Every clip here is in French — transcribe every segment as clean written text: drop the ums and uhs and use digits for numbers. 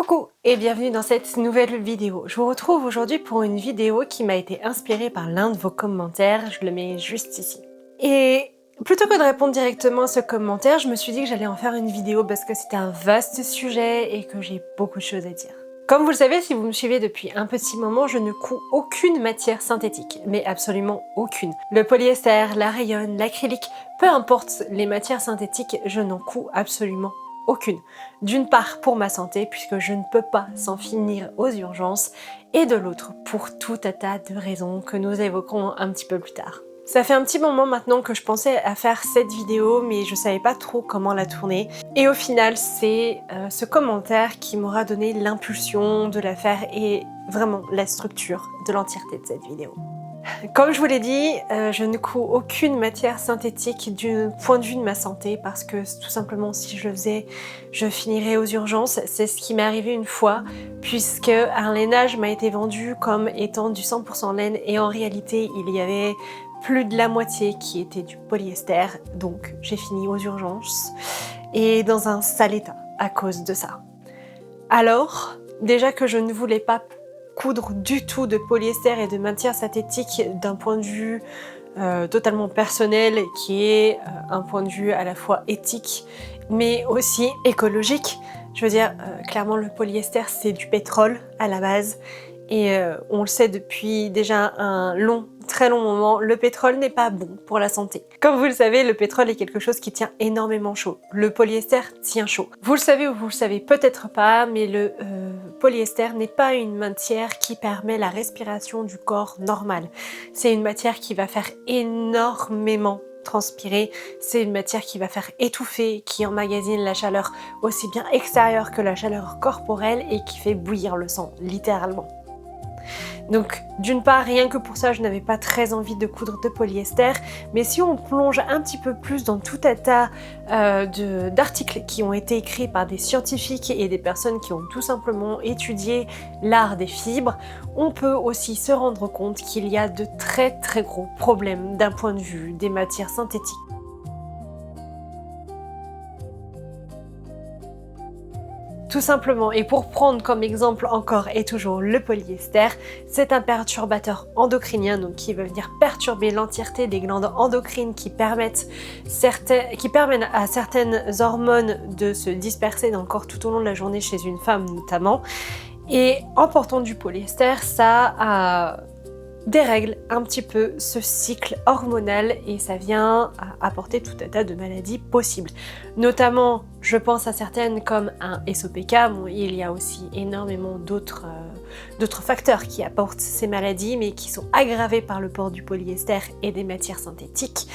Coucou et bienvenue dans cette nouvelle vidéo. Je vous retrouve aujourd'hui pour une vidéo qui m'a été inspirée par l'un de vos commentaires, je le mets juste ici. Et plutôt que de répondre directement à ce commentaire, je me suis dit que j'allais en faire une vidéo parce que c'était un vaste sujet et que j'ai beaucoup de choses à dire. Comme vous le savez, si vous me suivez depuis un petit moment, je ne couds aucune matière synthétique, mais absolument aucune. Le polyester, la rayonne, l'acrylique, peu importe les matières synthétiques, je n'en couds absolument aucune. D'une part pour ma santé, puisque je ne peux pas s'en finir aux urgences, et de l'autre pour tout un tas de raisons que nous évoquerons un petit peu plus tard. Ça fait un petit moment maintenant que je pensais à faire cette vidéo, mais je savais pas trop comment la tourner. Et au final, c'est ce commentaire qui m'aura donné l'impulsion de la faire et vraiment la structure de l'entièreté de cette vidéo. Comme je vous l'ai dit, je ne couds aucune matière synthétique du point de vue de ma santé parce que tout simplement si je le faisais, je finirais aux urgences. C'est ce qui m'est arrivé une fois puisque un lainage m'a été vendu comme étant du 100% laine et en réalité il y avait plus de la moitié qui était du polyester. Donc j'ai fini aux urgences et dans un sale état à cause de ça. Alors, déjà que je ne voulais pas coudre du tout de polyester et de matière synthétique d'un point de vue totalement personnel qui est un point de vue à la fois éthique mais aussi écologique. Je veux dire, clairement le polyester c'est du pétrole à la base et on le sait depuis déjà un très long moment, le pétrole n'est pas bon pour la santé. Comme vous le savez, le pétrole est quelque chose qui tient énormément chaud. Le polyester tient chaud. Vous le savez ou vous le savez peut-être pas, mais le polyester n'est pas une matière qui permet la respiration du corps normal. C'est une matière qui va faire énormément transpirer, c'est une matière qui va faire étouffer, qui emmagasine la chaleur aussi bien extérieure que la chaleur corporelle et qui fait bouillir le sang, littéralement. Donc d'une part, rien que pour ça, je n'avais pas très envie de coudre de polyester, mais si on plonge un petit peu plus dans tout un tas d'articles qui ont été écrits par des scientifiques et des personnes qui ont tout simplement étudié l'art des fibres, on peut aussi se rendre compte qu'il y a de très très gros problèmes d'un point de vue des matières synthétiques. Tout simplement, et pour prendre comme exemple encore et toujours le polyester, c'est un perturbateur endocrinien donc qui va venir perturber l'entièreté des glandes endocrines qui permettent à certaines hormones de se disperser dans le corps tout au long de la journée chez une femme notamment. Et en portant du polyester, ça dérègle un petit peu ce cycle hormonal et ça vient apporter tout un tas de maladies possibles. Notamment, je pense à certaines comme un SOPK, bon, il y a aussi énormément d'autres facteurs qui apportent ces maladies mais qui sont aggravés par le port du polyester et des matières synthétiques.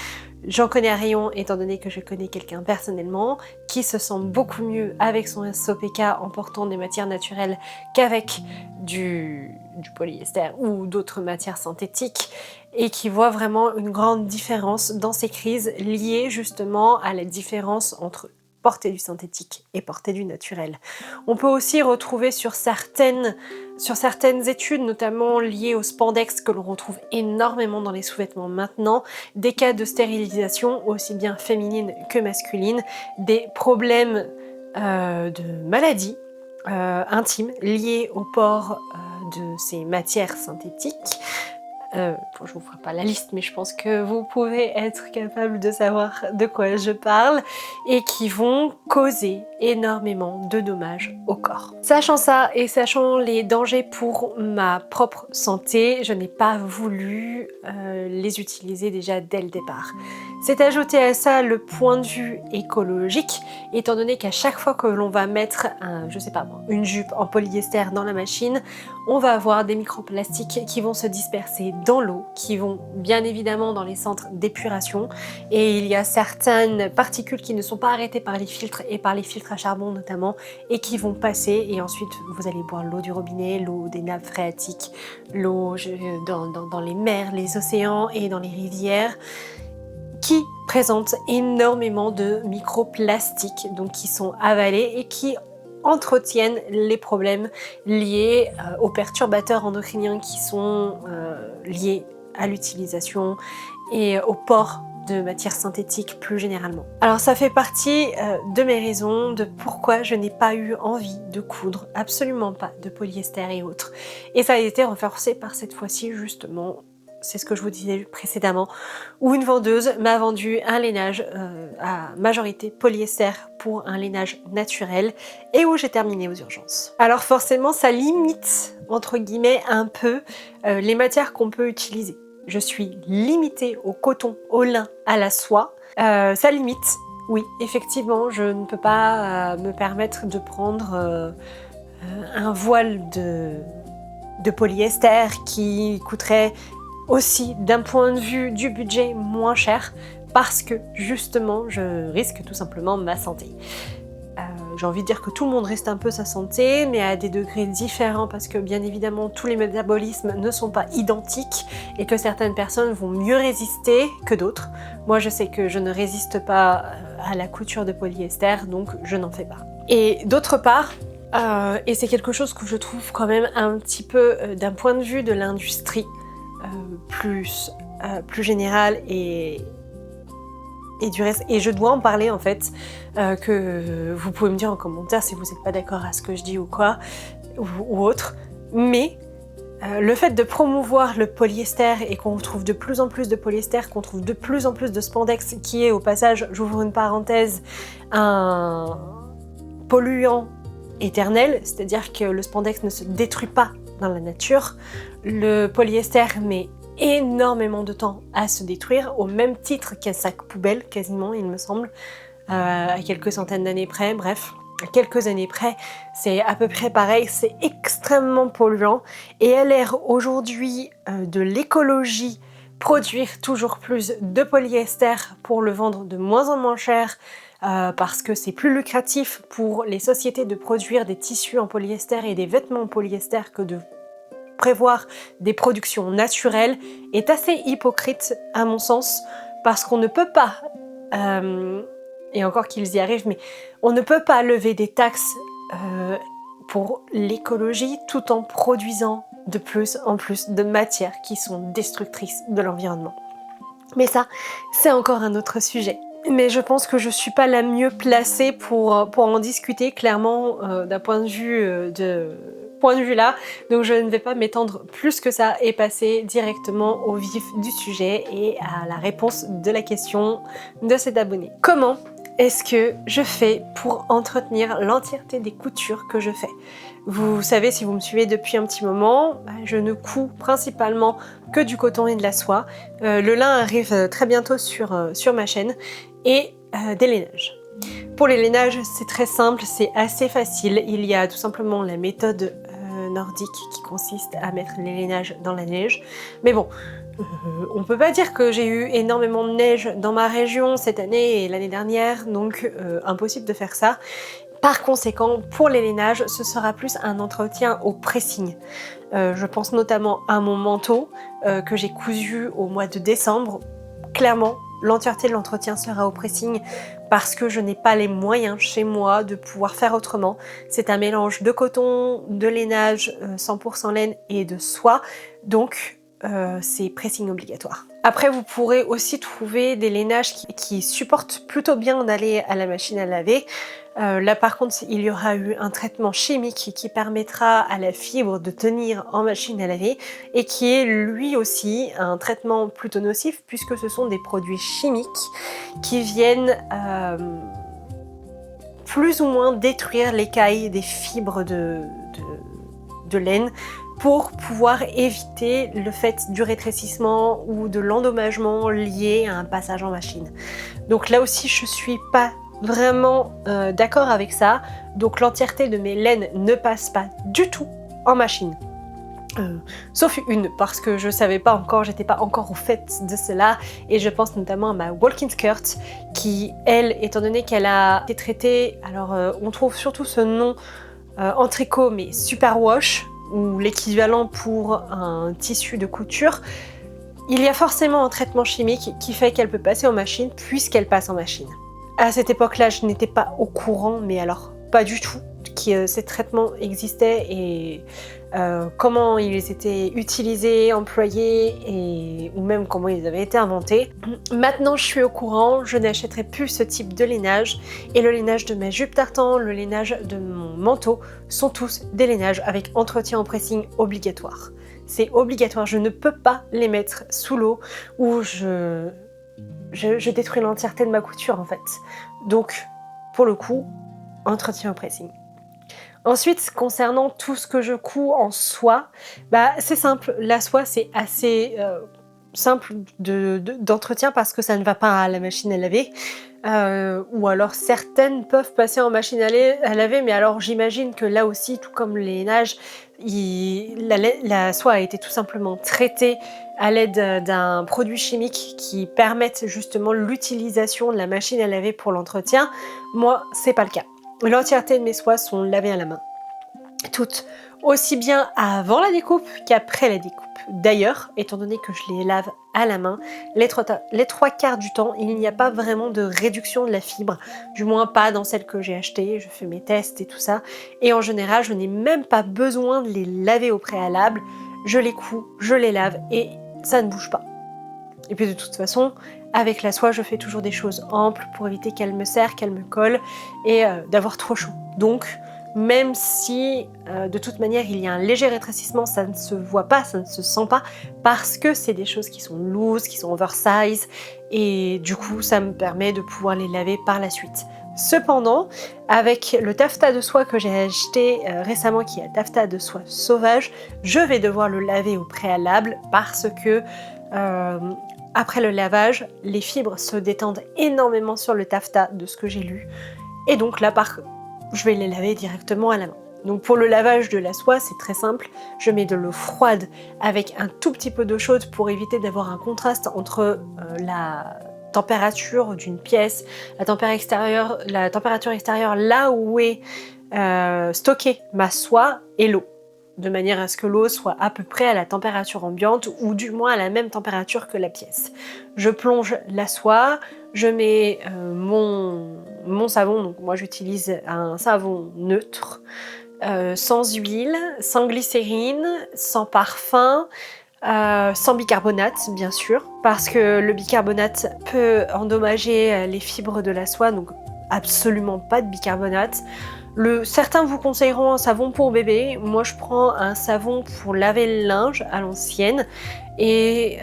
J'en connais un rayon étant donné que je connais quelqu'un personnellement qui se sent beaucoup mieux avec son SOPK en portant des matières naturelles qu'avec du polyester ou d'autres matières synthétiques et qui voit vraiment une grande différence dans ces crises liées justement à la différence entre porter du synthétique et porter du naturel. On peut aussi retrouver sur certaines études, notamment liées au spandex que l'on retrouve énormément dans les sous-vêtements maintenant, des cas de stérilisation aussi bien féminine que masculine, des problèmes de maladies intimes liées au port de ces matières synthétiques. Bon, je vous ferai pas la liste, mais je pense que vous pouvez être capable de savoir de quoi je parle et qui vont causer énormément de dommages au corps. Sachant ça et sachant les dangers pour ma propre santé, je n'ai pas voulu les utiliser déjà dès le départ. C'est ajouter à ça le point de vue écologique, étant donné qu'à chaque fois que l'on va mettre une jupe en polyester dans la machine, on va avoir des microplastiques qui vont se disperser dans l'eau, qui vont bien évidemment dans les centres d'épuration et il y a certaines particules qui ne sont pas arrêtées par les filtres et par les filtres à charbon notamment et qui vont passer et ensuite vous allez boire l'eau du robinet, l'eau des nappes phréatiques, l'eau dans les mers, les océans et dans les rivières qui présentent énormément de microplastiques donc qui sont avalés et qui entretiennent les problèmes liés aux perturbateurs endocriniens qui sont liés à l'utilisation et au port de matières synthétiques plus généralement. Alors ça fait partie de mes raisons de pourquoi je n'ai pas eu envie de coudre, absolument pas, de polyester et autres. Et ça a été renforcé par cette fois-ci justement, c'est ce que je vous disais précédemment, où une vendeuse m'a vendu un lainage à majorité polyester pour un lainage naturel et où j'ai terminé aux urgences. Alors forcément ça limite, entre guillemets, un peu les matières qu'on peut utiliser. Je suis limitée au coton, au lin, à la soie. Ça limite, oui, effectivement, je ne peux pas me permettre de prendre un voile de polyester qui coûterait aussi, d'un point de vue du budget, moins cher parce que, justement, je risque tout simplement ma santé. J'ai envie de dire que tout le monde risque un peu sa santé, mais à des degrés différents parce que bien évidemment tous les métabolismes ne sont pas identiques et que certaines personnes vont mieux résister que d'autres. Moi je sais que je ne résiste pas à la couture de polyester, donc je n'en fais pas. Et d'autre part, et c'est quelque chose que je trouve quand même un petit peu d'un point de vue de l'industrie plus général et du reste, et je dois en parler en fait, que vous pouvez me dire en commentaire si vous n'êtes pas d'accord à ce que je dis ou quoi, ou autre, mais le fait de promouvoir le polyester et qu'on trouve de plus en plus de polyester, qu'on trouve de plus en plus de spandex, qui est au passage, j'ouvre une parenthèse, un polluant éternel, c'est-à-dire que le spandex ne se détruit pas dans la nature, le polyester met énormément de temps à se détruire, au même titre qu'un sac poubelle, quasiment, il me semble, à quelques centaines d'années près, bref, à quelques années près, c'est à peu près pareil, c'est extrêmement polluant, et à l'ère aujourd'hui de l'écologie, produire toujours plus de polyester pour le vendre de moins en moins cher, parce que c'est plus lucratif pour les sociétés de produire des tissus en polyester et des vêtements en polyester que de prévoir des productions naturelles, est assez hypocrite à mon sens, parce qu'on ne peut pas, et encore qu'ils y arrivent, mais on ne peut pas lever des taxes pour l'écologie tout en produisant de plus en plus de matières qui sont destructrices de l'environnement. Mais ça, c'est encore un autre sujet. Mais je pense que je suis pas la mieux placée pour en discuter clairement d'un point de vue là, donc je ne vais pas m'étendre plus que ça et passer directement au vif du sujet et à la réponse de la question de cet abonné. Comment est-ce que je fais pour entretenir l'entièreté des coutures que je fais? Vous savez, si vous me suivez depuis un petit moment, je ne couds principalement que du coton et de la soie. Le lin arrive très bientôt sur ma chaîne et des lainages. Pour les lainages, c'est très simple, c'est assez facile. Il y a tout simplement la méthode nordique qui consiste à mettre les lainages dans la neige. Mais bon, on peut pas dire que j'ai eu énormément de neige dans ma région cette année et l'année dernière, donc impossible de faire ça. Par conséquent, pour les lainages, ce sera plus un entretien au pressing. Je pense notamment à mon manteau que j'ai cousu au mois de décembre. Clairement, l'entièreté de l'entretien sera au pressing parce que je n'ai pas les moyens chez moi de pouvoir faire autrement. C'est un mélange de coton, de lainage 100% laine et de soie, donc c'est pressing obligatoire. Après, vous pourrez aussi trouver des lainages qui supportent plutôt bien d'aller à la machine à laver. Là par contre, il y aura eu un traitement chimique qui permettra à la fibre de tenir en machine à laver et qui est lui aussi un traitement plutôt nocif puisque ce sont des produits chimiques qui viennent plus ou moins détruire l'écaille des fibres de laine pour pouvoir éviter le fait du rétrécissement ou de l'endommagement lié à un passage en machine. Donc là aussi, je suis pas vraiment d'accord avec ça. Donc l'entièreté de mes laines ne passe pas du tout en machine. Sauf une, parce que je savais pas encore, j'étais pas encore au fait de cela, et je pense notamment à ma walking skirt qui, elle, étant donné qu'elle a été traitée, alors on trouve surtout ce nom en tricot, mais superwash, ou l'équivalent pour un tissu de couture, il y a forcément un traitement chimique qui fait qu'elle peut passer en machine puisqu'elle passe en machine. À cette époque-là, je n'étais pas au courant, mais alors pas du tout, que ces traitements existaient et comment ils étaient utilisés, employés ou même comment ils avaient été inventés. Maintenant je suis au courant, je n'achèterai plus ce type de lainage et le lainage de ma jupe tartan, le lainage de mon manteau sont tous des lainages avec entretien en pressing obligatoire. C'est obligatoire, je ne peux pas les mettre sous l'eau ou je détruis l'entièreté de ma couture en fait. Donc pour le coup, entretien au pressing. Ensuite, concernant tout ce que je couds en soie, c'est simple, la soie c'est assez simple d'entretien parce que ça ne va pas à la machine à laver. Ou alors certaines peuvent passer en machine à laver, mais alors j'imagine que là aussi, tout comme les lainages, la soie a été tout simplement traitée à l'aide d'un produit chimique qui permettent justement l'utilisation de la machine à laver pour l'entretien. Moi, c'est pas le cas. L'entièreté de mes soies sont lavées à la main. Toutes, aussi bien avant la découpe qu'après la découpe. D'ailleurs, étant donné que je les lave à la main, les trois quarts du temps, il n'y a pas vraiment de réduction de la fibre, du moins pas dans celle que j'ai achetée, je fais mes tests et tout ça, et en général, je n'ai même pas besoin de les laver au préalable, je les couds, je les lave et ça ne bouge pas. Et puis de toute façon, avec la soie, je fais toujours des choses amples pour éviter qu'elle me serre, qu'elle me colle et d'avoir trop chaud. Donc, même si de toute manière il y a un léger rétrécissement, ça ne se voit pas, ça ne se sent pas, parce que c'est des choses qui sont loose, qui sont oversize, et du coup ça me permet de pouvoir les laver par la suite. Cependant, avec le taffetas de soie que j'ai acheté récemment, qui est un taffetas de soie sauvage, je vais devoir le laver au préalable parce que après le lavage, les fibres se détendent énormément sur le taffetas de ce que j'ai lu. Et donc là, je vais les laver directement à la main. Donc pour le lavage de la soie, c'est très simple. Je mets de l'eau froide avec un tout petit peu d'eau chaude pour éviter d'avoir un contraste entre la température d'une pièce, la température extérieure là où est stockée ma soie et l'eau, de manière à ce que l'eau soit à peu près à la température ambiante ou du moins à la même température que la pièce. Je plonge la soie, je mets mon savon, donc moi j'utilise un savon neutre, sans huile, sans glycérine, sans parfum, sans bicarbonate bien sûr, parce que le bicarbonate peut endommager les fibres de la soie, donc absolument pas de bicarbonate. Certains vous conseilleront un savon pour bébé, moi je prends un savon pour laver le linge à l'ancienne et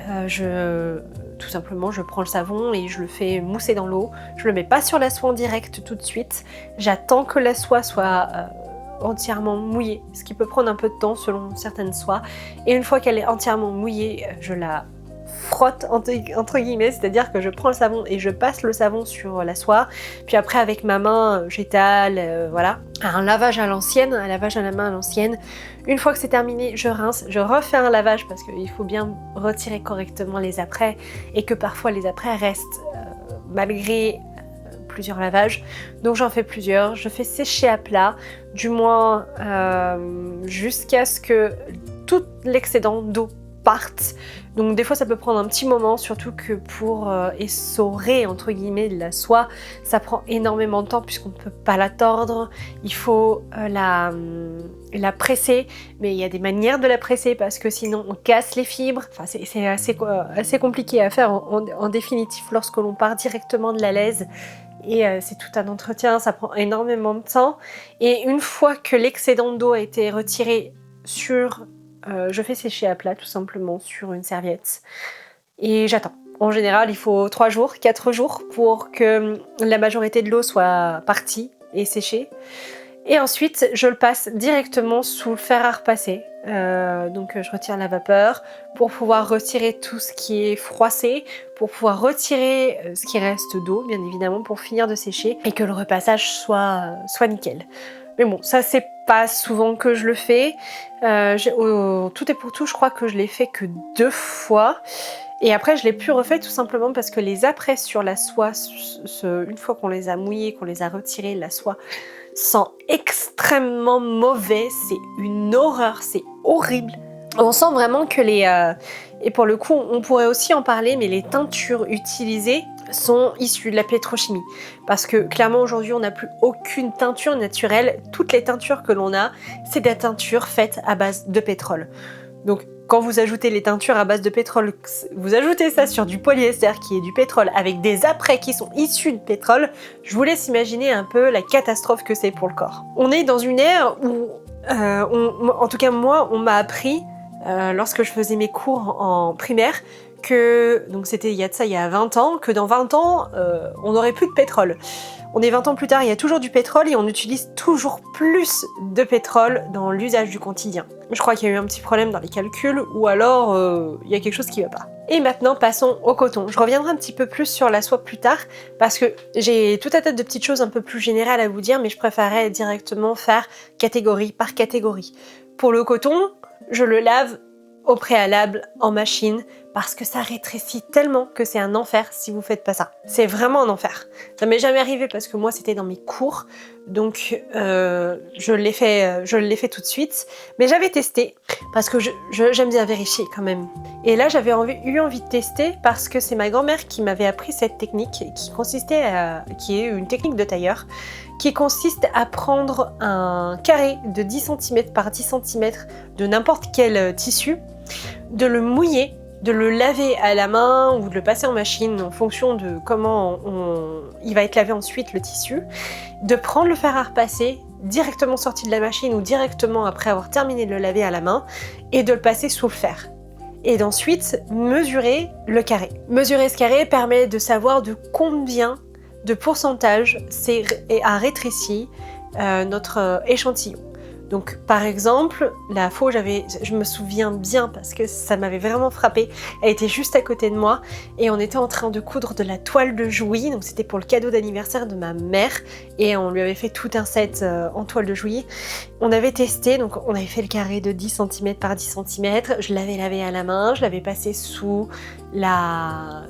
tout simplement je prends le savon et je le fais mousser dans l'eau, je le mets pas sur la soie en direct tout de suite, j'attends que la soie soit entièrement mouillée, ce qui peut prendre un peu de temps selon certaines soies, et une fois qu'elle est entièrement mouillée, je la frotte entre guillemets, c'est-à-dire que je prends le savon et je passe le savon sur la soie, puis après avec ma main j'étale, voilà, un lavage à l'ancienne, un lavage à la main à l'ancienne. Une fois que c'est terminé, je rince, je refais un lavage parce qu'il faut bien retirer correctement les apprêts et que parfois les apprêts restent malgré plusieurs lavages, donc j'en fais plusieurs, je fais sécher à plat, du moins jusqu'à ce que tout l'excédent d'eau parte. Donc des fois ça peut prendre un petit moment, surtout que pour essorer entre guillemets de la soie, ça prend énormément de temps puisqu'on ne peut pas la tordre, il faut la presser, mais il y a des manières de la presser parce que sinon on casse les fibres, enfin c'est assez compliqué à faire en définitive lorsque l'on part directement de la laise. Et c'est tout un entretien, ça prend énormément de temps. Et une fois que l'excédent d'eau a été retiré je fais sécher à plat tout simplement sur une serviette. Et j'attends. En général, il faut 3 jours, 4 jours pour que la majorité de l'eau soit partie et séchée. Et ensuite, je le passe directement sous le fer à repasser. Donc je retire la vapeur pour pouvoir retirer tout ce qui est froissé, pour pouvoir retirer ce qui reste d'eau, bien évidemment, pour finir de sécher et que le repassage soit nickel. Mais bon, ça c'est pas souvent que je le fais. Tout et pour tout, je crois que je l'ai fait que 2 fois. Et après, je l'ai plus refait tout simplement parce que les apprêts sur la soie, une fois qu'on les a mouillés, qu'on les a retirés, la soie sent extrêmement mauvais. C'est une horreur, c'est horrible. On sent vraiment que et pour le coup, on pourrait aussi en parler, mais les teintures utilisées sont issus de la pétrochimie. Parce que clairement aujourd'hui on n'a plus aucune teinture naturelle. Toutes les teintures que l'on a, c'est des teintures faites à base de pétrole. Donc quand vous ajoutez les teintures à base de pétrole, vous ajoutez ça sur du polyester qui est du pétrole avec des apprêts qui sont issus de pétrole, je vous laisse imaginer un peu la catastrophe que c'est pour le corps. On est dans une ère où, en tout cas moi, on m'a appris, lorsque je faisais mes cours en primaire, que, donc c'était il y a 20 ans, que dans 20 ans, on n'aurait plus de pétrole. On est 20 ans plus tard, il y a toujours du pétrole et on utilise toujours plus de pétrole dans l'usage du quotidien. Je crois qu'il y a eu un petit problème dans les calculs ou alors il y a quelque chose qui ne va pas. Et maintenant, passons au coton. Je reviendrai un petit peu plus sur la soie plus tard parce que j'ai tout un tas de petites choses un peu plus générales à vous dire, mais je préférerais directement faire catégorie par catégorie. Pour le coton, je le lave au préalable en machine parce que ça rétrécit tellement que c'est un enfer si vous faites pas ça. C'est vraiment un enfer. Ça m'est jamais arrivé parce que moi c'était dans mes cours, donc je l'ai fait tout de suite. Mais j'avais testé parce que j'aime bien vérifier quand même. Et là j'avais eu envie de tester parce que c'est ma grand-mère qui m'avait appris cette technique qui est une technique de tailleur, qui consiste à prendre un carré de 10 cm par 10 cm de n'importe quel tissu, de le mouiller, de le laver à la main ou de le passer en machine en fonction de comment il va être lavé ensuite le tissu, de prendre le fer à repasser directement sorti de la machine ou directement après avoir terminé de le laver à la main et de le passer sous le fer. Et d'ensuite mesurer le carré. Mesurer ce carré permet de savoir de combien de pourcentage a rétréci notre échantillon. Donc par exemple, la fois où je me souviens bien parce que ça m'avait vraiment frappée, elle était juste à côté de moi et on était en train de coudre de la toile de Jouy, donc c'était pour le cadeau d'anniversaire de ma mère et on lui avait fait tout un set en toile de Jouy. On avait testé, donc on avait fait le carré de 10 cm par 10 cm, je l'avais lavé à la main, je l'avais passé sous la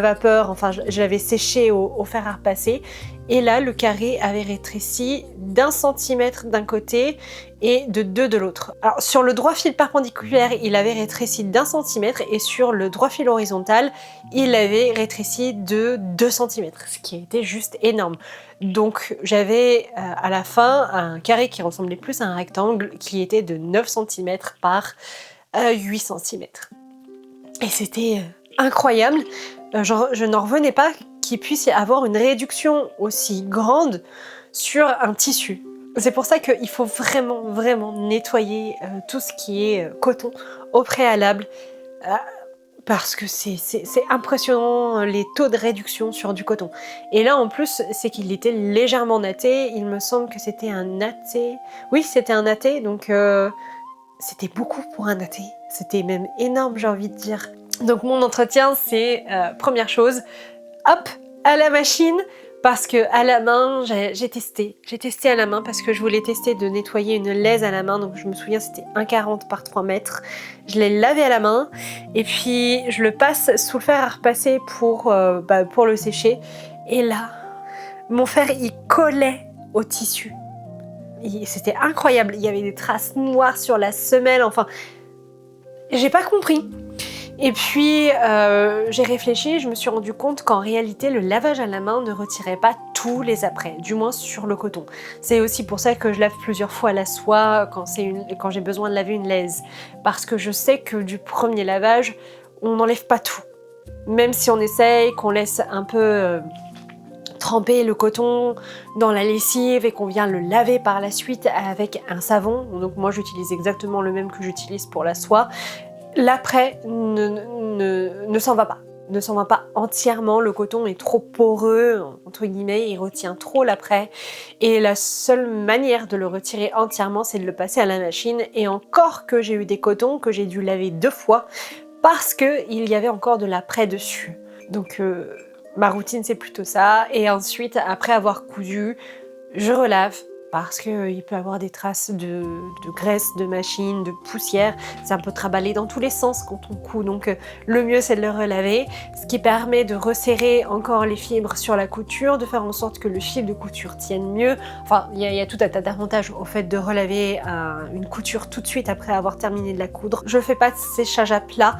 vapeur, enfin je l'avais séché au fer à repasser. Et là, le carré avait rétréci d'1 centimètre d'un côté et de 2 de l'autre. Alors, sur le droit fil perpendiculaire, il avait rétréci d'1 centimètre et sur le droit fil horizontal, il avait rétréci de 2 centimètres, ce qui était juste énorme. Donc, j'avais à la fin un carré qui ressemblait plus à un rectangle qui était de 9 cm par 8 cm. Et c'était incroyable. Je n'en revenais pas qu'il puisse y avoir une réduction aussi grande sur un tissu. C'est pour ça qu'il faut vraiment nettoyer tout ce qui est coton au préalable parce que c'est impressionnant les taux de réduction sur du coton. Et là en plus c'est qu'il était légèrement natté, il me semble que c'était un natté. Oui, c'était un natté, donc c'était beaucoup pour un natté. C'était même énorme, j'ai envie de dire. Donc mon entretien, c'est première chose, hop, à la machine, parce que à la main, j'ai testé à la main parce que je voulais tester de nettoyer une laise à la main, donc je me souviens c'était 1,40 par 3 mètres. Je l'ai lavé à la main et puis je le passe sous le fer à repasser pour le sécher. Et là, mon fer il collait au tissu. C'était incroyable, il y avait des traces noires sur la semelle, enfin, j'ai pas compris. Et puis j'ai réfléchi, je me suis rendu compte qu'en réalité le lavage à la main ne retirait pas tous les apprêts, du moins sur le coton. C'est aussi pour ça que je lave plusieurs fois la soie quand j'ai besoin de laver une laise. Parce que je sais que du premier lavage, on n'enlève pas tout. Même si on essaye, qu'on laisse un peu tremper le coton dans la lessive et qu'on vient le laver par la suite avec un savon. Donc moi j'utilise exactement le même que j'utilise pour la soie. L'après ne s'en va pas. Ne s'en va pas entièrement, le coton est trop poreux, entre guillemets, il retient trop l'après. Et la seule manière de le retirer entièrement, c'est de le passer à la machine. Et encore que j'ai eu des cotons que j'ai dû laver 2 fois parce qu'il y avait encore de l'après dessus. Donc ma routine c'est plutôt ça. Et ensuite, après avoir cousu, je relave. Parce qu'il peut y avoir des traces de graisse, de machine, de poussière. C'est un peu traballé dans tous les sens quand on coud. Donc le mieux c'est de le relaver, ce qui permet de resserrer encore les fibres sur la couture, de faire en sorte que le fil de couture tienne mieux. Enfin, il y a tout un tas d'avantages au fait de relaver une couture tout de suite après avoir terminé de la coudre. Je ne fais pas de séchage à plat,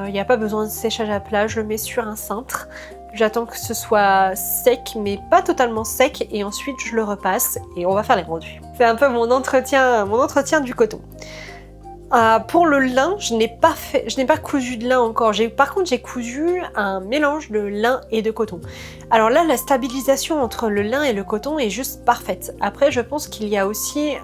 il n'y a pas besoin de séchage à plat, je le mets sur un cintre. J'attends que ce soit sec, mais pas totalement sec, et ensuite je le repasse et on va faire les rendus. C'est un peu mon entretien du coton. Pour le lin, je n'ai pas cousu de lin encore. Par contre, j'ai cousu un mélange de lin et de coton. Alors là, la stabilisation entre le lin et le coton est juste parfaite. Après, je pense qu'il y a aussi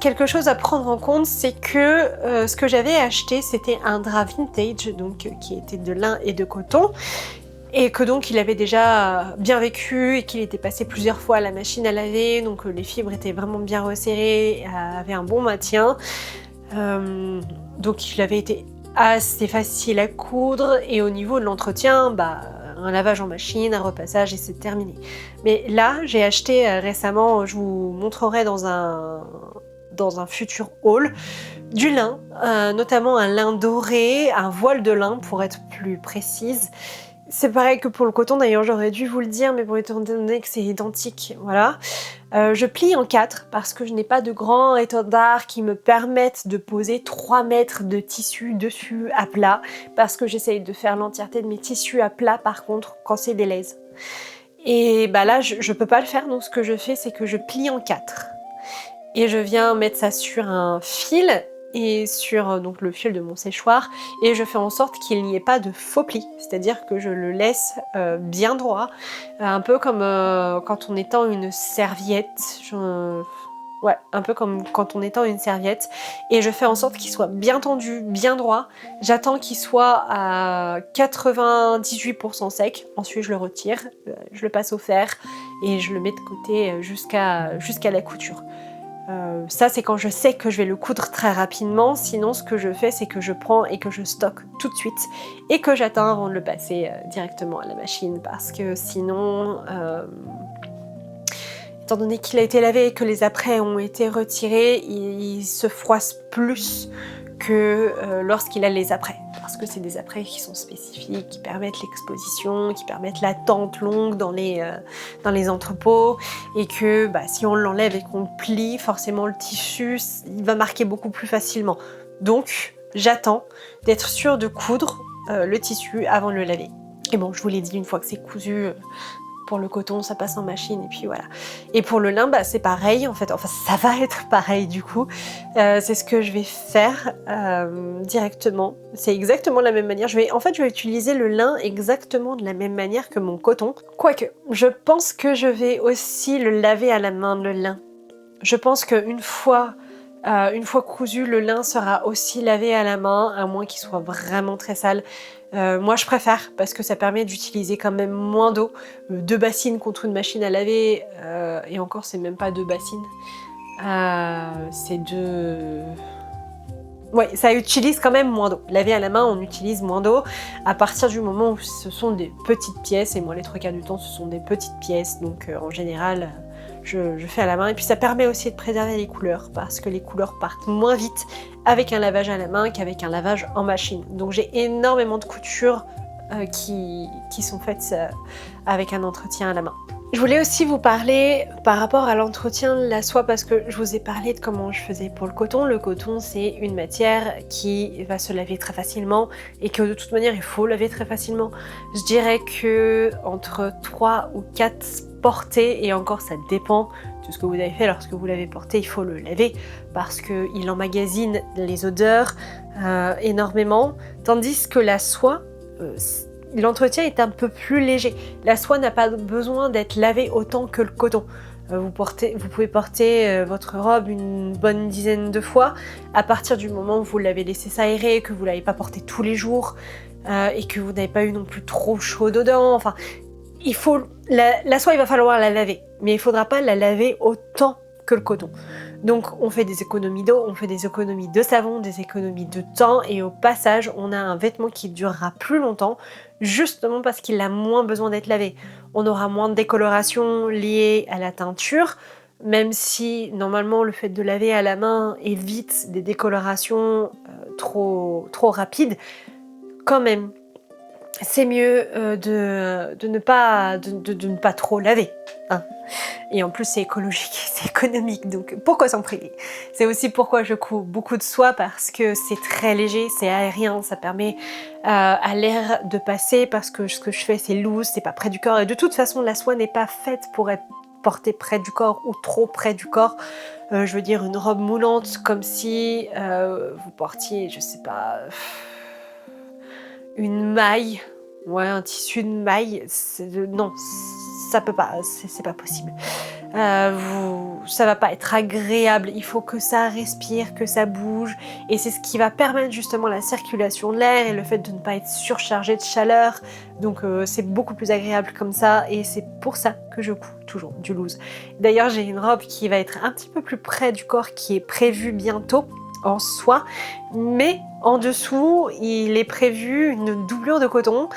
quelque chose à prendre en compte, c'est que ce que j'avais acheté, c'était un drap vintage, donc qui était de lin et de coton. Et que donc il avait déjà bien vécu et qu'il était passé plusieurs fois à la machine à laver, donc les fibres étaient vraiment bien resserrées, avaient un bon maintien. Donc il avait été assez facile à coudre et au niveau de l'entretien, un lavage en machine, un repassage et c'est terminé. Mais là, j'ai acheté récemment, je vous montrerai dans un futur haul, du lin, notamment un lin doré, un voile de lin pour être plus précise. C'est pareil que pour le coton, d'ailleurs j'aurais dû vous le dire, mais pour étant donné que c'est identique, voilà. Je plie en 4 parce que je n'ai pas de grands étendards qui me permettent de poser 3 mètres de tissu dessus à plat, parce que j'essaye de faire l'entièreté de mes tissus à plat par contre quand c'est des laises. Et là je peux pas le faire, donc ce que je fais c'est que je plie en 4. Et je viens mettre ça sur un fil et sur donc le fil de mon séchoir et je fais en sorte qu'il n'y ait pas de faux plis, c'est-à-dire que je le laisse bien droit, un peu comme quand on étend une serviette, ouais, un peu comme quand on étend une serviette, et je fais en sorte qu'il soit bien tendu, bien droit. J'attends qu'il soit à 98% sec, ensuite je le retire, je le passe au fer et je le mets de côté jusqu'à la couture. Ça c'est quand je sais que je vais le coudre très rapidement, sinon ce que je fais c'est que je prends et que je stocke tout de suite et que j'attends avant de le passer directement à la machine, parce que sinon, étant donné qu'il a été lavé et que les apprêts ont été retirés, il se froisse plus que lorsqu'il a les apprêts, parce que c'est des apprêts qui sont spécifiques, qui permettent l'exposition, qui permettent l'attente longue dans les entrepôts, et que si on l'enlève et qu'on plie, forcément le tissu il va marquer beaucoup plus facilement. Donc j'attends d'être sûre de coudre le tissu avant de le laver. Et bon, je vous l'ai dit, une fois que c'est cousu, pour le coton, ça passe en machine et puis voilà. Et pour le lin, c'est pareil en fait. Enfin, ça va être pareil du coup. C'est ce que je vais faire directement. C'est exactement de la même manière. Je vais utiliser le lin exactement de la même manière que mon coton. Quoique, je pense que je vais aussi le laver à la main, le lin. Je pense qu'une fois cousu, le lin sera aussi lavé à la main, à moins qu'il soit vraiment très sale. Moi je préfère, parce que ça permet d'utiliser quand même moins d'eau. 2 bassines contre une machine à laver, et encore c'est même pas 2 bassines. C'est 2... Ouais, ça utilise quand même moins d'eau. Laver à la main, on utilise moins d'eau à partir du moment où ce sont des petites pièces, et moi les 3 quarts du temps ce sont des petites pièces, donc en général... Je fais à la main, et puis ça permet aussi de préserver les couleurs, parce que les couleurs partent moins vite avec un lavage à la main qu'avec un lavage en machine. Donc j'ai énormément de coutures qui sont faites avec un entretien à la main. Je voulais aussi vous parler par rapport à l'entretien de la soie, parce que je vous ai parlé de comment je faisais pour le coton. Le coton, c'est une matière qui va se laver très facilement et que de toute manière, il faut laver très facilement. Je dirais que entre 3 ou 4 portées, et encore ça dépend de ce que vous avez fait. Lorsque vous l'avez porté, il faut le laver parce qu'il emmagasine les odeurs énormément, tandis que la soie... l'entretien est un peu plus léger. La soie n'a pas besoin d'être lavée autant que le coton. Vous pouvez porter votre robe une bonne dizaine de fois. À partir du moment où vous l'avez laissé s'aérer, que vous ne l'avez pas porté tous les jours, et que vous n'avez pas eu non plus trop chaud dedans, enfin, la soie, il va falloir la laver. Mais il ne faudra pas la laver autant que le coton. Donc on fait des économies d'eau, on fait des économies de savon, des économies de temps, et au passage on a un vêtement qui durera plus longtemps, justement parce qu'il a moins besoin d'être lavé. On aura moins de décoloration liée à la teinture, même si normalement le fait de laver à la main évite des décolorations trop rapides, quand même. c'est mieux de ne pas trop laver. Hein. Et en plus, c'est écologique, c'est économique, donc pourquoi s'en priver? C'est aussi pourquoi je couds beaucoup de soie, parce que c'est très léger, c'est aérien, ça permet à l'air de passer, parce que ce que je fais, c'est loose, c'est pas près du corps, et de toute façon, la soie n'est pas faite pour être portée près du corps ou trop près du corps. Je veux dire, une robe moulante, comme si vous portiez, je sais pas, une maille, ouais, un tissu de maille, non, ça peut pas, c'est pas possible. Ça va pas être agréable, il faut que ça respire, que ça bouge, et c'est ce qui va permettre justement la circulation de l'air et le fait de ne pas être surchargé de chaleur, donc c'est beaucoup plus agréable comme ça, et c'est pour ça que je couds toujours du loose. D'ailleurs, j'ai une robe qui va être un petit peu plus près du corps, qui est prévue bientôt, en soie, mais en dessous il est prévu une doublure de coton,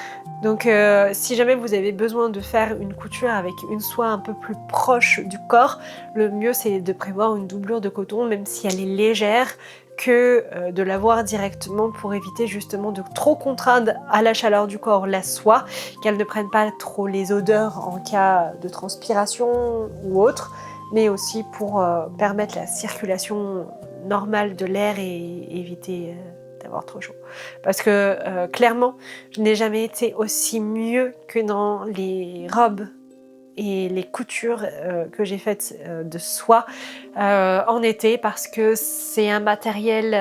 donc si jamais vous avez besoin de faire une couture avec une soie un peu plus proche du corps, le mieux c'est de prévoir une doublure de coton, même si elle est légère, que de l'avoir directement, pour éviter justement de trop contraindre à la chaleur du corps la soie, qu'elle ne prenne pas trop les odeurs en cas de transpiration ou autre, mais aussi pour permettre la circulation normale de l'air et éviter d'avoir trop chaud. Parce que clairement, je n'ai jamais été aussi mieux que dans les robes et les coutures que j'ai faites de soie en été, parce que c'est un matériel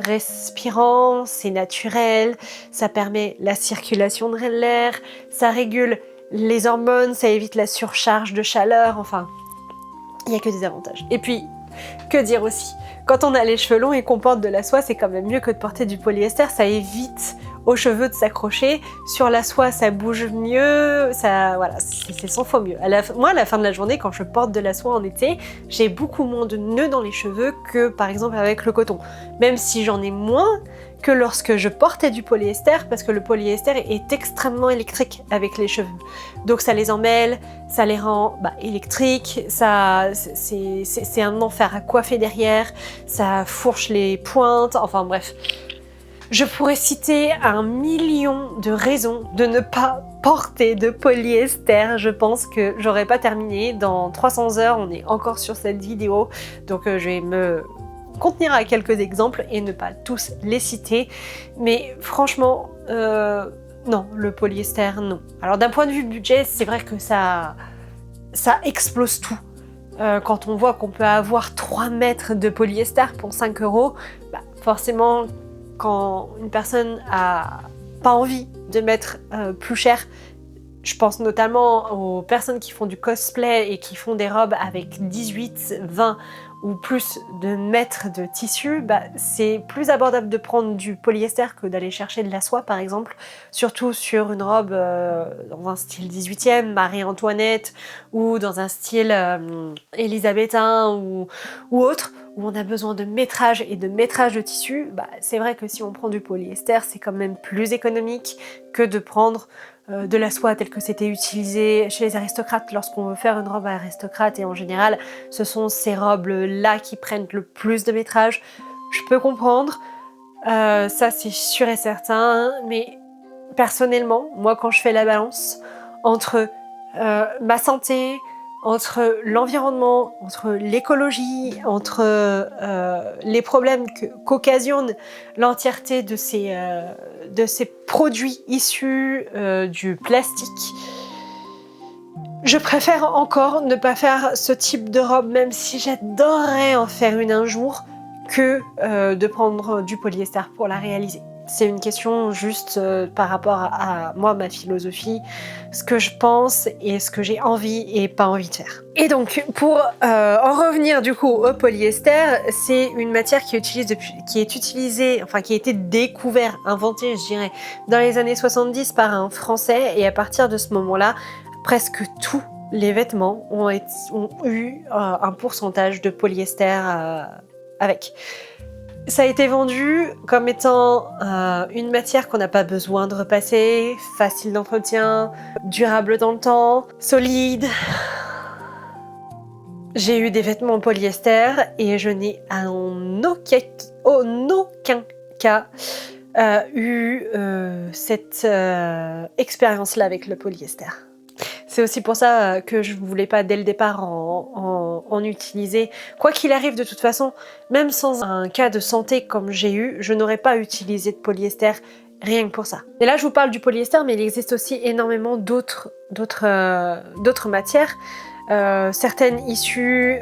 respirant, c'est naturel, ça permet la circulation de l'air, ça régule les hormones, ça évite la surcharge de chaleur, enfin, il n'y a que des avantages. Et puis, que dire aussi, quand on a les cheveux longs et qu'on porte de la soie, c'est quand même mieux que de porter du polyester, ça évite aux cheveux de s'accrocher. Sur la soie, ça bouge mieux, ça, voilà, c'est 100 fois mieux. Moi, à la fin de la journée, quand je porte de la soie en été, j'ai beaucoup moins de nœuds dans les cheveux que, par exemple, avec le coton. Même si j'en ai moins que lorsque je portais du polyester, parce que le polyester est extrêmement électrique avec les cheveux. Donc ça les emmêle, ça les rend électriques, c'est un enfer à coiffer derrière, ça fourche les pointes, enfin bref. Je pourrais citer 1 million de raisons de ne pas porter de polyester. Je pense que j'aurais pas terminé. Dans 300 heures, on est encore sur cette vidéo, donc je vais me contenir à quelques exemples et ne pas tous les citer. Mais franchement, non, le polyester, non. Alors d'un point de vue budget, c'est vrai que ça explose tout. Quand on voit qu'on peut avoir 3 mètres de polyester pour 5 €, forcément, quand une personne a pas envie de mettre plus cher, je pense notamment aux personnes qui font du cosplay et qui font des robes avec 18, 20 ou plus de mètres de tissu, c'est plus abordable de prendre du polyester que d'aller chercher de la soie par exemple, surtout sur une robe dans un style 18e, Marie-Antoinette, ou dans un style élisabétain ou autre, où on a besoin de métrage et de métrage de tissu. C'est vrai que si on prend du polyester, c'est quand même plus économique que de prendre de la soie telle que c'était utilisé chez les aristocrates lorsqu'on veut faire une robe à aristocrate, et en général ce sont ces robes-là qui prennent le plus de métrage. Je peux comprendre, ça c'est sûr et certain, mais personnellement, moi quand je fais la balance entre ma santé, entre l'environnement, entre l'écologie, entre les problèmes qu'occasionne l'entièreté de ces produits issus du plastique, je préfère encore ne pas faire ce type de robe, même si j'adorerais en faire une un jour, que de prendre du polyester pour la réaliser. C'est une question juste par rapport à moi, ma philosophie, ce que je pense et ce que j'ai envie et pas envie de faire. Et donc, pour en revenir du coup au polyester, c'est une matière qui est utilisée, enfin qui a été découverte, inventée, je dirais, dans les années 70 par un Français, et à partir de ce moment-là, presque tous les vêtements ont eu un pourcentage de polyester avec. Ça a été vendu comme étant une matière qu'on n'a pas besoin de repasser, facile d'entretien, durable dans le temps, solide. J'ai eu des vêtements en polyester et je n'ai en aucun cas eu cette expérience-là avec le polyester. C'est aussi pour ça que je ne voulais pas dès le départ en utiliser. Quoi qu'il arrive de toute façon, même sans un cas de santé comme j'ai eu, je n'aurais pas utilisé de polyester rien que pour ça. Et là je vous parle du polyester, mais il existe aussi énormément d'autres matières. Certaines issues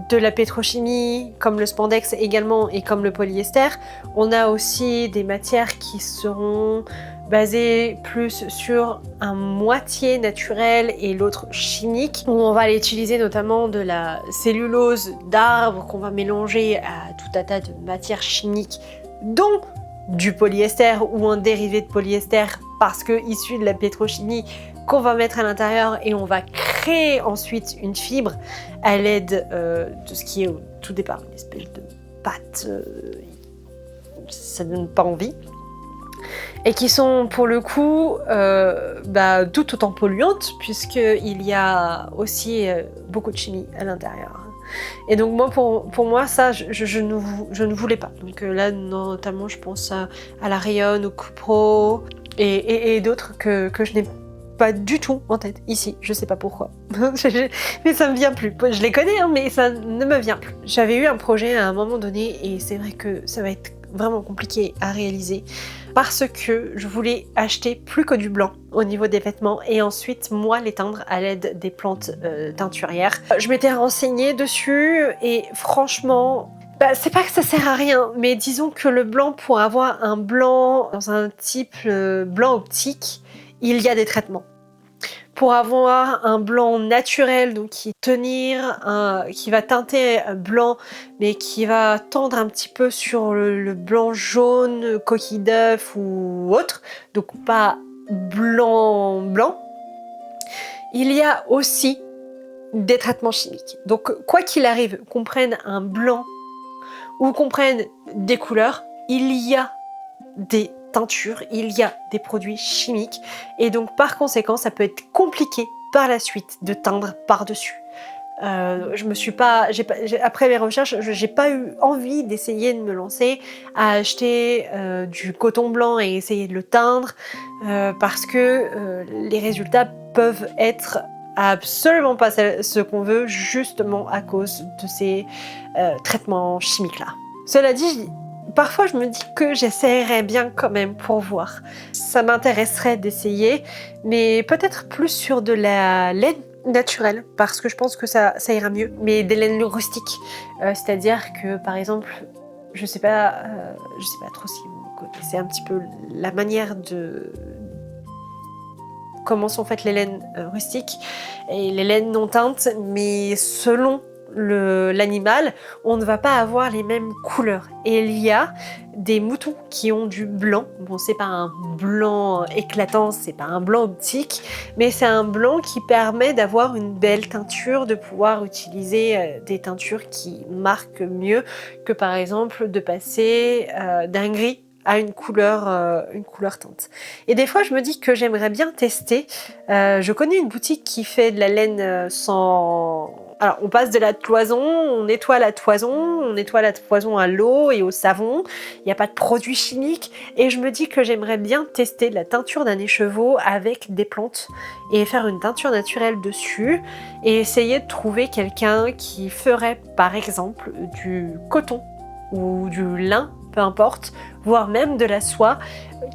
de la pétrochimie, comme le spandex également et comme le polyester. On a aussi des matières qui seront basées plus sur un moitié naturel et l'autre chimique, où on va utiliser notamment de la cellulose d'arbre qu'on va mélanger à tout un tas de matières chimiques, dont du polyester ou un dérivé de polyester parce que issu de la pétrochimie, qu'on va mettre à l'intérieur et on va créer ensuite une fibre à l'aide de ce qui est au tout départ une espèce de pâte, ça donne pas envie, et qui sont pour le coup tout autant polluantes puisqu'il y a aussi beaucoup de chimie à l'intérieur. Et donc moi, pour moi, ça, je ne voulais pas. Donc là, notamment, je pense à la Rayon, au Cupro et d'autres que je n'ai pas du tout en tête ici, je sais pas pourquoi. Mais ça me vient plus. Je les connais, hein, mais ça ne me vient plus. J'avais eu un projet à un moment donné et c'est vrai que ça va être vraiment compliqué à réaliser parce que je voulais acheter plus que du blanc au niveau des vêtements et ensuite moi les teindre à l'aide des plantes teinturières. Je m'étais renseignée dessus et franchement, c'est pas que ça sert à rien, mais disons que le blanc, pour avoir un blanc dans un type blanc optique, il y a des traitements. Pour avoir un blanc naturel, donc qui va teinter blanc, mais qui va tendre un petit peu sur le blanc jaune, coquille d'œuf ou autre, donc pas blanc, il y a aussi des traitements chimiques. Donc quoi qu'il arrive, qu'on prenne un blanc ou qu'on prenne des couleurs, il y a des teintures, il y a des produits chimiques et donc par conséquent ça peut être compliqué par la suite de teindre par-dessus. Après mes recherches, j'ai pas eu envie d'essayer de me lancer à acheter du coton blanc et essayer de le teindre parce que les résultats peuvent être absolument pas ce qu'on veut justement à cause de ces traitements chimiques là. Cela dit, parfois je me dis que j'essaierais bien quand même pour voir. Ça m'intéresserait d'essayer, mais peut-être plus sur de la laine naturelle, parce que je pense que ça ira mieux, mais des laines rustiques. C'est-à-dire que par exemple, je sais pas trop si vous connaissez un petit peu la manière de comment sont faites les laines rustiques et les laines non teintes, mais selon l'animal, on ne va pas avoir les mêmes couleurs. Et il y a des moutons qui ont du blanc. Bon, c'est pas un blanc éclatant, c'est pas un blanc optique, mais c'est un blanc qui permet d'avoir une belle teinture, de pouvoir utiliser des teintures qui marquent mieux que par exemple de passer d'un gris à une couleur teinte. Et des fois, je me dis que j'aimerais bien tester. Je connais une boutique qui fait de la laine sans... Alors, on passe de la toison, on nettoie la toison à l'eau et au savon. Il n'y a pas de produits chimiques. Et je me dis que j'aimerais bien tester la teinture d'un écheveau avec des plantes et faire une teinture naturelle dessus et essayer de trouver quelqu'un qui ferait, par exemple, du coton ou du lin, peu importe, voire même de la soie,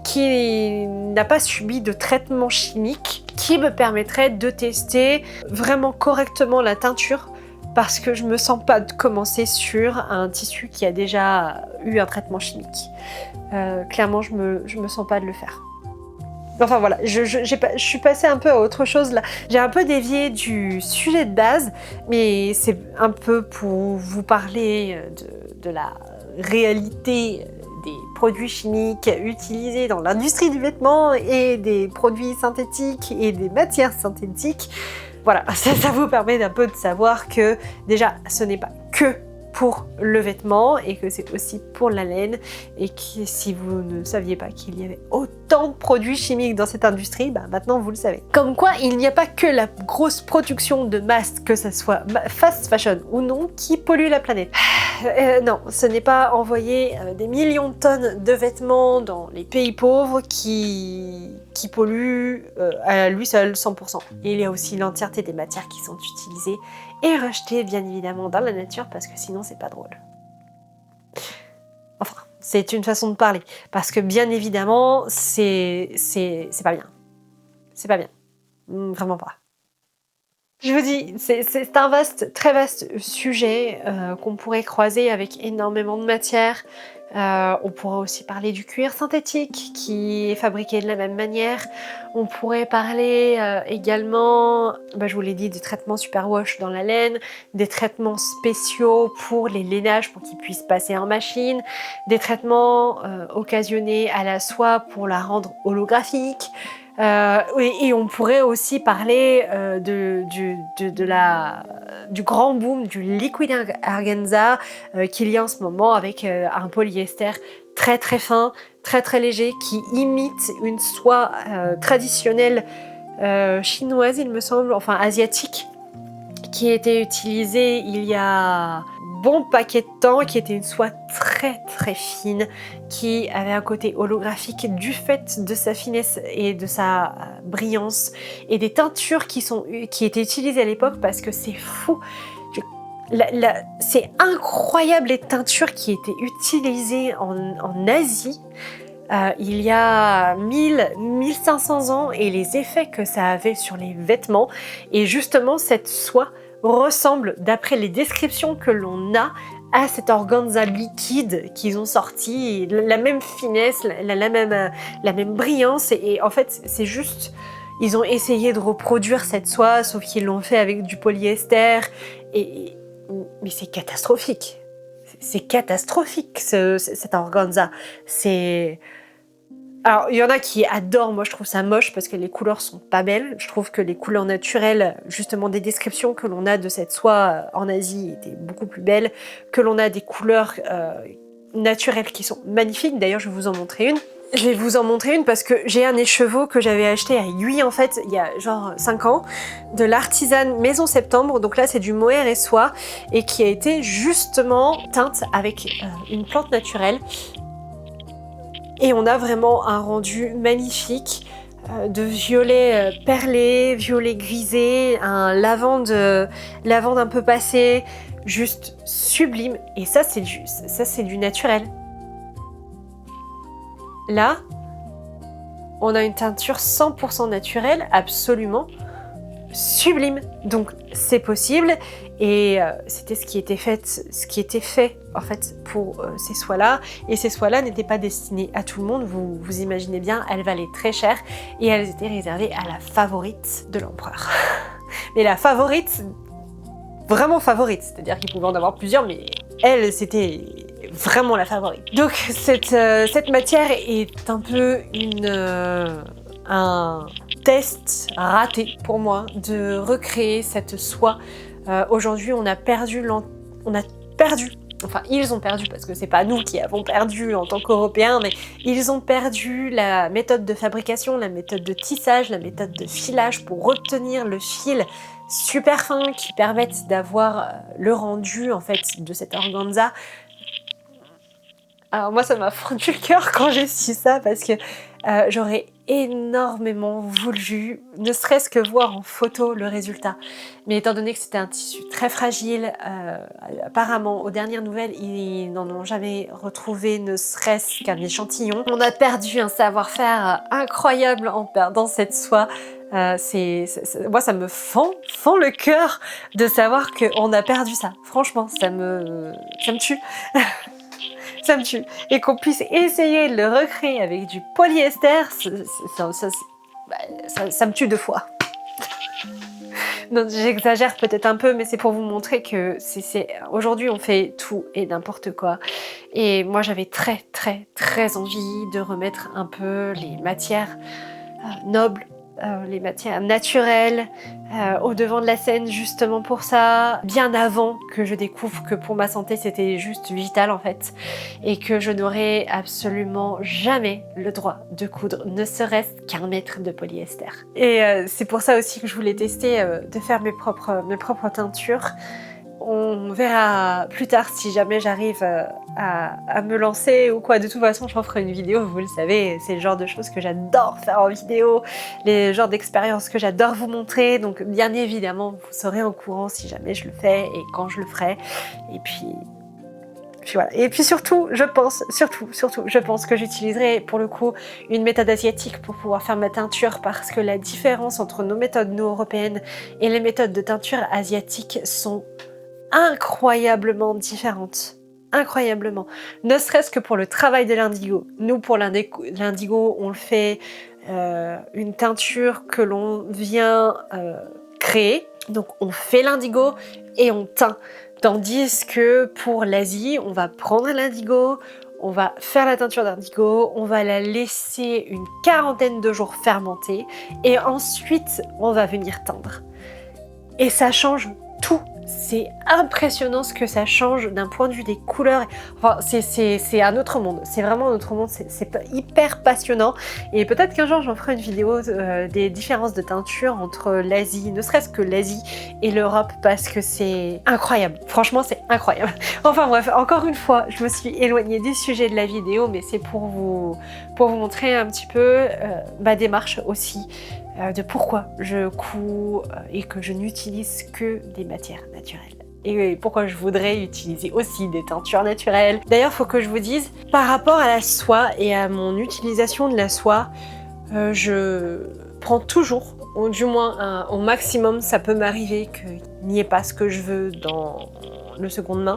qui n'a pas subi de traitement chimique, qui me permettrait de tester vraiment correctement la teinture, parce que je me sens pas de commencer sur un tissu qui a déjà eu un traitement chimique. Clairement, je me sens pas de le faire. Enfin voilà, je suis passée un peu à autre chose là. J'ai un peu dévié du sujet de base, mais c'est un peu pour vous parler de la réalité des produits chimiques utilisés dans l'industrie du vêtement et des produits synthétiques et des matières synthétiques. Voilà, ça vous permet d'un peu de savoir que déjà ce n'est pas que pour le vêtement et que c'est aussi pour la laine et que si vous ne saviez pas qu'il y avait autant de produits chimiques dans cette industrie, maintenant vous le savez. Comme quoi il n'y a pas que la grosse production de masse, que ça soit fast fashion ou non, qui pollue la planète. non, ce n'est pas envoyer des millions de tonnes de vêtements dans les pays pauvres qui polluent à lui seul 100%. Et il y a aussi l'entièreté des matières qui sont utilisées et rejetées bien évidemment dans la nature parce que sinon c'est pas drôle. Enfin, c'est une façon de parler parce que bien évidemment c'est pas bien. C'est pas bien. Vraiment pas. Je vous dis, c'est un très vaste sujet qu'on pourrait croiser avec énormément de matières. On pourrait aussi parler du cuir synthétique qui est fabriqué de la même manière. On pourrait parler également, je vous l'ai dit, des traitements superwash dans la laine, des traitements spéciaux pour les lainages pour qu'ils puissent passer en machine, des traitements occasionnés à la soie pour la rendre holographique. Et on pourrait aussi parler du grand boom du liquid organza qu'il y a en ce moment avec un polyester très très fin, très très léger qui imite une soie traditionnelle chinoise il me semble, enfin asiatique, qui a été utilisée il y a bon paquet de temps, qui était une soie très très fine, qui avait un côté holographique du fait de sa finesse et de sa brillance, et des teintures qui étaient utilisées à l'époque parce que c'est fou. C'est incroyable les teintures qui étaient utilisées en Asie il y a 1500 ans et les effets que ça avait sur les vêtements. Et justement cette soie ressemble, d'après les descriptions que l'on a, à cet organza liquide qu'ils ont sorti, la même finesse, la même brillance, et en fait c'est juste, ils ont essayé de reproduire cette soie, sauf qu'ils l'ont fait avec du polyester, mais c'est catastrophique. C'est catastrophique cet organza. Alors, il y en a qui adorent, moi je trouve ça moche parce que les couleurs sont pas belles. Je trouve que les couleurs naturelles, justement des descriptions que l'on a de cette soie en Asie étaient beaucoup plus belles, que l'on a des couleurs naturelles qui sont magnifiques. D'ailleurs, je vais vous en montrer une. Je vais vous en montrer une parce que j'ai un écheveau que j'avais acheté à Huy en fait, il y a genre 5 ans, de l'artisane Maison Septembre. Donc là, c'est du mohair et soie et qui a été justement teinte avec une plante naturelle. Et on a vraiment un rendu magnifique de violet perlé, violet grisé, un lavande un peu passé, juste sublime. Et ça c'est du naturel. Là, on a une teinture 100% naturelle, absolument sublime. Donc c'est possible. Et c'était ce qui était fait en fait pour ces soies-là. Et ces soies-là n'étaient pas destinées à tout le monde, vous imaginez bien, elles valaient très cher et elles étaient réservées à la favorite de l'empereur. Mais la favorite, vraiment favorite, c'est-à-dire qu'il pouvait en avoir plusieurs, mais elle, c'était vraiment la favorite. Donc cette matière est un peu un test raté pour moi de recréer cette soie. Aujourd'hui, enfin ils ont perdu parce que c'est pas nous qui avons perdu en tant qu'Européens, mais ils ont perdu la méthode de fabrication, la méthode de tissage, la méthode de filage pour obtenir le fil super fin qui permette d'avoir le rendu en fait de cet organza. Alors moi ça m'a fendu le cœur quand j'ai su ça parce que j'aurais énormément voulu, ne serait-ce que voir en photo le résultat. Mais étant donné que c'était un tissu très fragile, apparemment aux dernières nouvelles, ils n'en ont jamais retrouvé ne serait-ce qu'un échantillon. On a perdu un savoir-faire incroyable en perdant cette soie. Moi ça me fend le cœur de savoir qu'on a perdu ça. Franchement, ça me tue. Ça me tue. Et qu'on puisse essayer de le recréer avec du polyester, ça me tue 2 fois. Donc j'exagère peut-être un peu, mais c'est pour vous montrer que aujourd'hui on fait tout et n'importe quoi. Et moi j'avais très très très envie de remettre un peu les matières nobles, les matières naturelles au devant de la scène, justement pour ça, bien avant que je découvre que pour ma santé c'était juste vital en fait, et que je n'aurais absolument jamais le droit de coudre ne serait-ce qu'un mètre de polyester. Et c'est pour ça aussi que je voulais tester de faire mes propres teintures. on verra plus tard si jamais j'arrive à me lancer ou quoi. De toute façon, j'en ferai une vidéo, vous le savez, c'est le genre de choses que j'adore faire en vidéo, les genres d'expériences que j'adore vous montrer. Donc bien évidemment, vous serez au courant si jamais je le fais et quand je le ferai. Et puis voilà. Et puis surtout, je pense que j'utiliserai pour le coup une méthode asiatique pour pouvoir faire ma teinture, parce que la différence entre nos méthodes européennes et les méthodes de teinture asiatiques sont incroyablement différentes. Incroyablement. Ne serait-ce que pour le travail de l'indigo. Nous, pour l'indigo, on le fait une teinture que l'on vient créer. Donc on fait l'indigo et on teint. Tandis que pour l'Asie, on va prendre l'indigo, on va faire la teinture d'indigo, on va la laisser une 40aine de jours fermenter et ensuite on va venir teindre. Et ça change tout. C'est impressionnant ce que ça change d'un point de vue des couleurs. Enfin, c'est un autre monde. C'est vraiment un autre monde. C'est hyper passionnant. Et peut-être qu'un jour, j'en ferai une vidéo des différences de teinture entre l'Asie, ne serait-ce que l'Asie et l'Europe, parce que c'est incroyable. Franchement, c'est incroyable. Enfin bref, encore une fois, je me suis éloignée du sujet de la vidéo, mais c'est pour vous montrer un petit peu ma démarche aussi. De pourquoi je couds et que je n'utilise que des matières naturelles. Et pourquoi je voudrais utiliser aussi des teintures naturelles. D'ailleurs, il faut que je vous dise, par rapport à la soie et à mon utilisation de la soie, je prends toujours, ou du moins au maximum, ça peut m'arriver qu'il n'y ait pas ce que je veux dans le seconde main,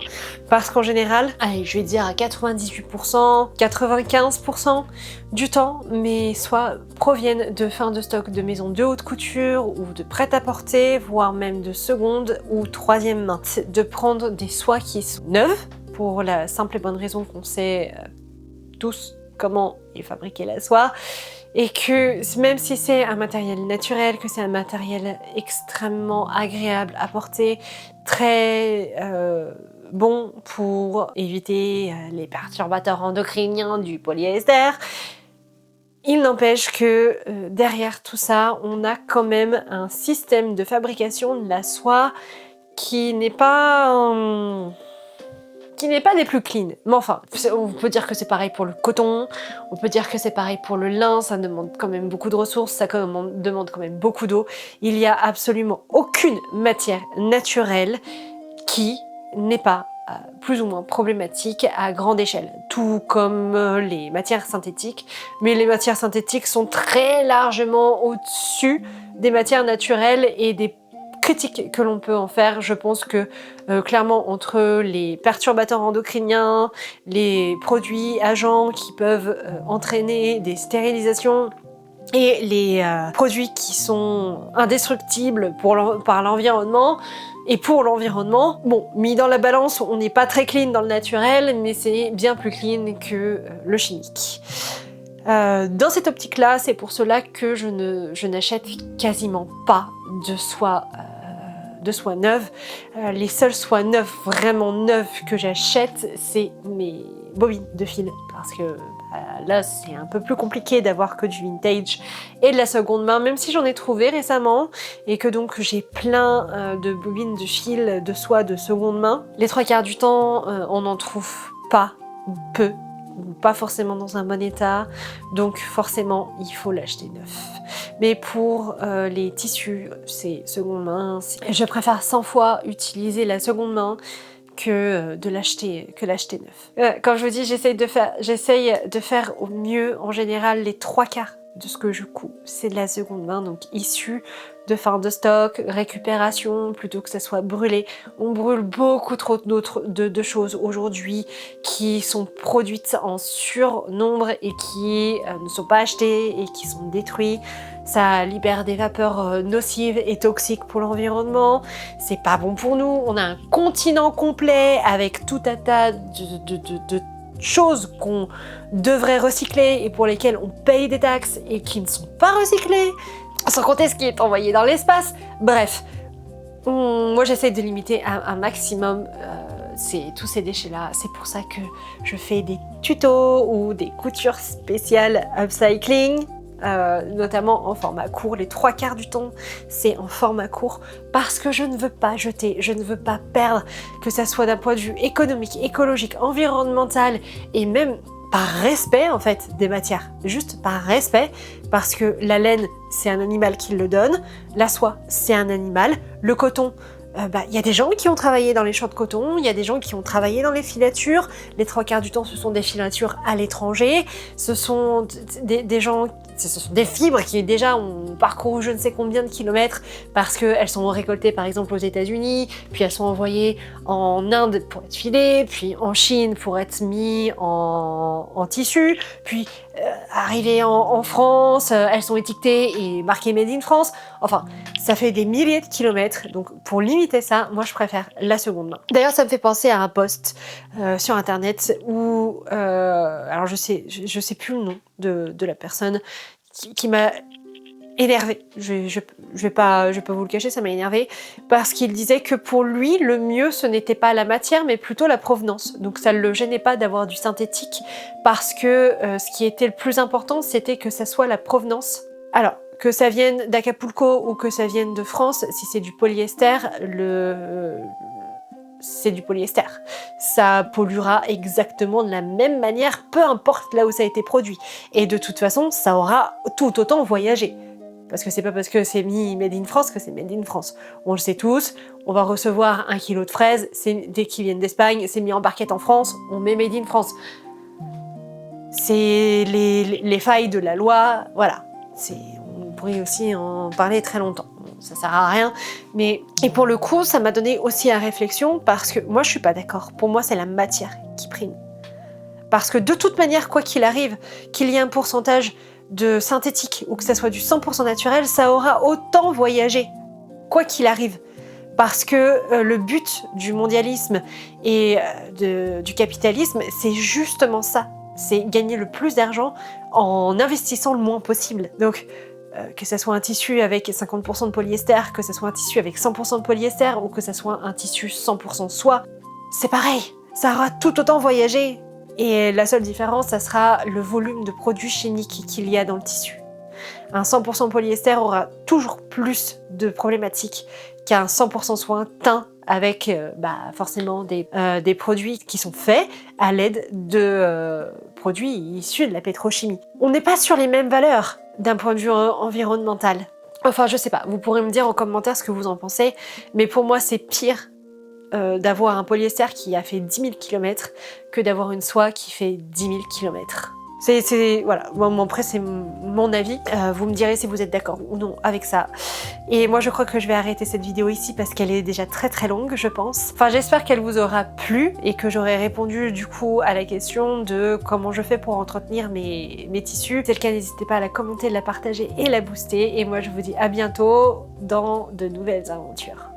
parce qu'en général, allez, je vais dire à 98%, 95% du temps, mes soies proviennent de fin de stock de maisons de haute couture ou de prêt-à-porter, voire même de seconde ou troisième main. De prendre des soies qui sont neuves, pour la simple et bonne raison qu'on sait tous comment est fabriquée la soie, et que même si c'est un matériel naturel, que c'est un matériel extrêmement agréable à porter, très bon pour éviter les perturbateurs endocriniens du polyester, il n'empêche que derrière tout ça, on a quand même un système de fabrication de la soie qui n'est pas des plus clean. Mais enfin, on peut dire que c'est pareil pour le coton, on peut dire que c'est pareil pour le lin, ça demande quand même beaucoup de ressources, ça demande quand même beaucoup d'eau. Il n'y a absolument aucune matière naturelle qui n'est pas plus ou moins problématique à grande échelle, tout comme les matières synthétiques, mais les matières synthétiques sont très largement au-dessus des matières naturelles et des critiques que l'on peut en faire. Je pense que clairement entre les perturbateurs endocriniens, les produits agents qui peuvent entraîner des stérilisations et les produits qui sont indestructibles par l'environnement et pour l'environnement, bon, mis dans la balance, on n'est pas très clean dans le naturel, mais c'est bien plus clean que le chimique. Dans cette optique-là, c'est pour cela que je n'achète quasiment pas de soie neuve. Les seules soies neuves, vraiment neuves que j'achète, c'est mes bobines de fil, parce que là c'est un peu plus compliqué d'avoir que du vintage et de la seconde main, même si j'en ai trouvé récemment et que donc j'ai plein de bobines de fil de soie de seconde main. Les trois quarts du temps, on n'en trouve pas, ou peu, ou pas forcément dans un bon état, donc forcément il faut l'acheter neuf. Mais pour les tissus, c'est seconde main. Je préfère 100 fois utiliser la seconde main que l'acheter neuf. Comme je vous dis, j'essaye de faire au mieux, en général, les trois quarts de ce que je couds. C'est de la seconde main, donc issu de fin de stock, récupération, plutôt que ça soit brûlé. On brûle beaucoup trop de choses aujourd'hui qui sont produites en surnombre et qui ne sont pas achetées et qui sont détruites. Ça libère des vapeurs nocives et toxiques pour l'environnement. C'est pas bon pour nous. On a un continent complet avec tout un tas de choses qu'on devrait recycler et pour lesquelles on paye des taxes et qui ne sont pas recyclées, sans compter ce qui est envoyé dans l'espace. Bref, moi j'essaie de limiter un maximum tous ces déchets-là. C'est pour ça que je fais des tutos ou des coutures spéciales upcycling. notamment en format court. Les 3/4 du temps, c'est en format court parce que je ne veux pas jeter, je ne veux pas perdre, que ça soit d'un point de vue économique, écologique, environnemental et même par respect en fait des matières, juste par respect, parce que la laine c'est un animal qui le donne, la soie c'est un animal, le coton, y a des gens qui ont travaillé dans les champs de coton, il y a des gens qui ont travaillé dans les filatures, les 3/4 du temps ce sont des filatures à l'étranger, ce sont des gens, ce sont des fibres qui déjà ont parcouru je ne sais combien de kilomètres parce qu'elles sont récoltées par exemple aux États-Unis, puis elles sont envoyées en Inde pour être filées, puis en Chine pour être mis en tissu, puis arrivées en France, elles sont étiquetées et marquées Made in France. Enfin, ça fait des milliers de kilomètres, donc pour limiter ça, moi je préfère la seconde main. D'ailleurs, ça me fait penser à un post sur internet où, alors je sais plus le nom de la personne qui m'a énervée. Je vais pas vous le cacher, ça m'a énervée parce qu'il disait que pour lui, le mieux ce n'était pas la matière, mais plutôt la provenance. Donc ça ne le gênait pas d'avoir du synthétique parce que ce qui était le plus important, c'était que ça soit la provenance. Alors, que ça vienne d'Acapulco ou que ça vienne de France, si c'est du polyester, c'est du polyester. Ça polluera exactement de la même manière, peu importe là où ça a été produit. Et de toute façon, ça aura tout autant voyagé. Parce que c'est pas parce que c'est mis Made in France que c'est Made in France. On le sait tous, on va recevoir 1 kilo de fraises, dès qu'ils viennent d'Espagne, c'est mis en barquette en France, on met Made in France. C'est les failles de la loi, voilà. On pourrait aussi en parler très longtemps. Ça sert à rien, mais... Et pour le coup, ça m'a donné aussi à réflexion, parce que moi je suis pas d'accord. Pour moi, c'est la matière qui prime. Parce que de toute manière, quoi qu'il arrive, qu'il y ait un pourcentage de synthétique ou que ça soit du 100% naturel, ça aura autant voyagé, quoi qu'il arrive. Parce que le but du mondialisme et du capitalisme, c'est justement ça. C'est gagner le plus d'argent en investissant le moins possible. Donc, que ça soit un tissu avec 50% de polyester, que ça soit un tissu avec 100% de polyester, ou que ça soit un tissu 100% soie, c'est pareil. Ça aura tout autant voyagé. Et la seule différence, ça sera le volume de produits chimiques qu'il y a dans le tissu. Un 100% polyester aura toujours plus de problématiques qu'un 100% soie teint avec forcément des produits qui sont faits à l'aide de produits issus de la pétrochimie. On n'est pas sur les mêmes valeurs d'un point de vue environnemental. Enfin, je sais pas, vous pourrez me dire en commentaire ce que vous en pensez, mais pour moi c'est pire d'avoir un polyester qui a fait 10 000 km que d'avoir une soie qui fait 10 000 km. Voilà, après c'est mon avis, vous me direz si vous êtes d'accord ou non avec ça. Et moi je crois que je vais arrêter cette vidéo ici parce qu'elle est déjà très très longue je pense. Enfin j'espère qu'elle vous aura plu et que j'aurai répondu du coup à la question de comment je fais pour entretenir mes tissus. Si c'est le cas, n'hésitez pas à la commenter, la partager et la booster. Et moi je vous dis à bientôt dans de nouvelles aventures.